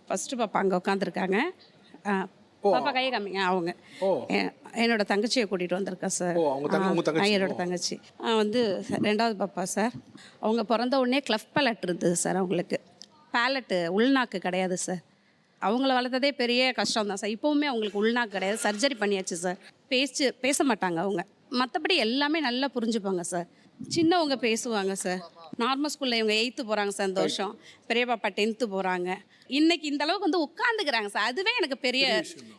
First பாப்பா அங்கே உட்காந்துருக்காங்க. பாப்பா கையை காமிங்க. அவங்க என்னோட தங்கச்சியை கூட்டிகிட்டு வந்திருக்கேன் சார். என்னோட தங்கச்சி வந்து 2வது பாப்பா சார். அவங்க பிறந்த உடனே கிளஃப் பேலட் இருந்தது சார். அவங்களுக்கு பேலட்டு உள்நாக்கு கிடையாது சார். அவங்கள வளர்த்ததே பெரிய கஷ்டம் தான் சார். இப்போவுமே அவங்களுக்கு உள்நாக்கு கிடையாது. சர்ஜரி பண்ணியாச்சு சார். பேச மாட்டாங்க அவங்க. மற்றபடி எல்லாமே நல்லா புரிஞ்சுப்பாங்க சார். சின்னவங்க பேசுவாங்க சார். நார்மல் ஸ்கூலில் இவங்க 8th போகிறாங்க சார் இந்த வருஷம். பெரிய பாப்பா 10th போகிறாங்க. இன்றைக்கி இந்த அளவுக்கு வந்து உட்காந்துக்கிறாங்க சார். அதுவே எனக்கு பெரிய,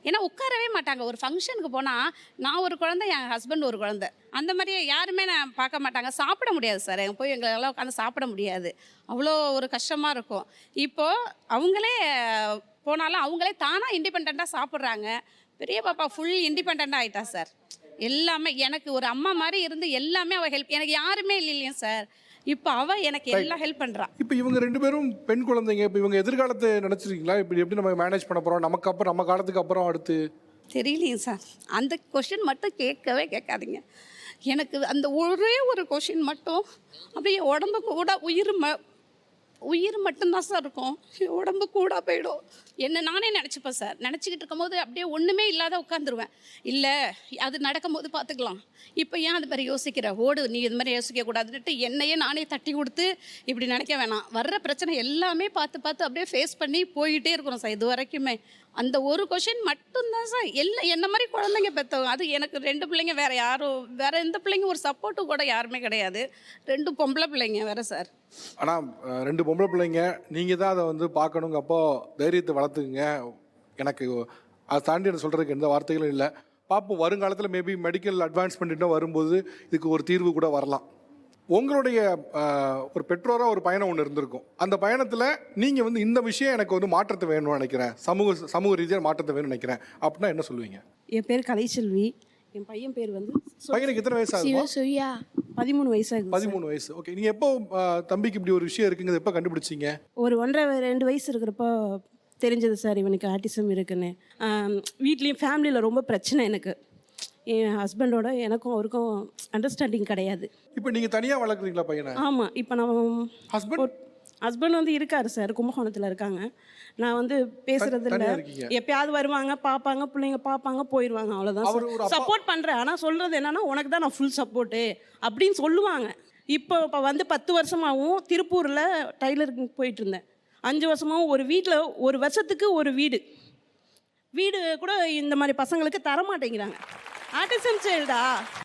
ஏன்னா உட்காரவே மாட்டாங்க. ஒரு ஃபங்க்ஷனுக்கு போனால் நான் ஒரு குழந்தை, என் ஹஸ்பண்ட் ஒரு குழந்தை, அந்த மாதிரியே யாருமே நான் பார்க்க மாட்டாங்க. சாப்பிட முடியாது சார். எங்கள் போய் எங்களெல்லாம் உட்காந்து சாப்பிட முடியாது. அவ்வளோ ஒரு கஷ்டமாக இருக்கும். இப்போது அவங்களே போனாலும் அவங்களே தானாக இண்டிபெண்ட்டாக சாப்பிட்றாங்க. பெரிய பாப்பா ஃபுல் இண்டிபெண்ட்டாக ஆகிட்டா சார். எல்லாமே எனக்கு ஒரு அம்மா மாதிரி இருந்து எல்லாமே அவள் ஹெல்ப். எனக்கு யாருமே இல்லையா சார். இப்போ அவள் எனக்கு எல்லாம் ஹெல்ப் பண்ணுறான். இப்போ இவங்க 2 பேரும் பெண் குழந்தைங்க. இப்போ இவங்க எதிர்காலத்தை நினச்சிருக்கீங்களா? இப்படி எப்படி நம்ம மேனேஜ் பண்ண போகிறோம், நமக்கு அப்புறம் நம்ம காலத்துக்கு அப்புறம் அடுத்து? தெரியலையே சார். அந்த கொஷின் மட்டும் கேட்கவே கேட்காதீங்க. எனக்கு அந்த ஒரே ஒரு கொஷின் மட்டும் அப்படியே உடம்பு கூட உயிர் மட்டும்தான் சார் இருக்கும். உடம்பு கூட போயிடும். என்ன நானே நினச்சிப்பேன் சார். நினச்சிக்கிட்டு இருக்கும்போது அப்படியே ஒன்றுமே இல்லாத உட்காந்துருவேன். இல்லை அது நடக்கும்போது பார்த்துக்கலாம், இப்போ ஏன் அது மாதிரி யோசிக்கிற, ஓடு நீ இது மாதிரி யோசிக்கக்கூடாதுன்ட்டு என்னையே நானே தட்டி கொடுத்து இப்படி நினைக்க வேணாம். வர்ற பிரச்சனை எல்லாமே பார்த்து அப்படியே ஃபேஸ் பண்ணி போயிட்டே இருக்கிறோம் சார் இது வரைக்குமே. அந்த ஒரு கொஷின் மட்டும்தான் சார். எல்லாம் என்ன மாதிரி குழந்தைங்க பெற்றவங்க. அது எனக்கு 2 பிள்ளைங்க, வேறு எந்த பிள்ளைங்க ஒரு சப்போர்ட்டும் கூட யாருமே கிடையாது. 2 பொம்பளை பிள்ளைங்க வேறு சார். ஆனால் 2 பொம்பளை பிள்ளைங்க, நீங்கள் தான் அதை வந்து பார்க்கணுங்க. அப்போ தைரியத்தை வளர்த்துக்குங்க. எனக்கு அதை தாண்டி என்ன சொல்கிறதுக்கு எந்த வார்த்தைகளும் இல்லை. பார்ப்போம், வருங்காலத்தில் மேபி மெடிக்கல் அட்வான்ஸ்மெண்ட்டும் வரும்போது இதுக்கு ஒரு தீர்வு கூட வரலாம். உங்களுடைய ஒரு பெற்றோராக ஒரு பயணம் ஒன்று இருந்திருக்கும். அந்த பயணத்தில் நீங்கள் வந்து இந்த விஷயம் எனக்கு வந்து மாற்றத்தை வேணும்னு நினைக்கிறேன், சமூக ரீதியாக மாற்றத்தை வேணும்னு நினைக்கிறேன் அப்படின்னா என்ன சொல்லுவீங்க? என் பேர் கலைச்செல்வி. என் பையன் பேர் வந்து பையனுக்கு எத்தனை வயசு ஆகுது? 13 வயசாகுது. 13 வயசு. ஓகே. நீங்கள் எப்போ தம்பிக்கு இப்படி ஒரு விஷயம் இருக்குங்கிறது எப்போ கண்டுபிடிச்சிங்க? ஒரு 1.5-2 வயசு இருக்கிறப்போ தெரிஞ்சது சார் இவனுக்கு ஆட்டிசம் இருக்குன்னு. வீட்லேயும் ஃபேமிலியில் ரொம்ப பிரச்சனை. எனக்கு என் ஹஸ்பண்டோட எனக்கும் அவருக்கும் அண்டர்ஸ்டாண்டிங் கிடையாது. இப்போ நீங்கள் தனியாக வளர்க்குறீங்களா பையனை? ஆமாம். இப்போ நான் ஹஸ்பண்ட் வந்து இருக்காரு சார், கும்பகோணத்தில் இருக்காங்க. நான் வந்து பேசுறது இல்லை. எப்பயாவது வருவாங்க, பார்ப்பாங்க, பிள்ளைங்க பார்ப்பாங்க, போயிடுவாங்க, அவ்வளோதான். சப்போர்ட் பண்ணுறேன். ஆனால் சொல்கிறது என்னன்னா, உனக்கு தான் நான் ஃபுல் சப்போர்ட்டு அப்படின்னு சொல்லுவாங்க. இப்போ வந்து 10 வருஷமாகவும் திருப்பூரில் டைலருக்கு போயிட்டு இருந்தேன். 5 வருஷமாகவும் ஒரு வீட்டில் ஒரு வருஷத்துக்கு ஒரு வீடு கூட இந்த மாதிரி பசங்களுக்கு தர மாட்டேங்கிறாங்க. ஆட்டிசம் சைல்டா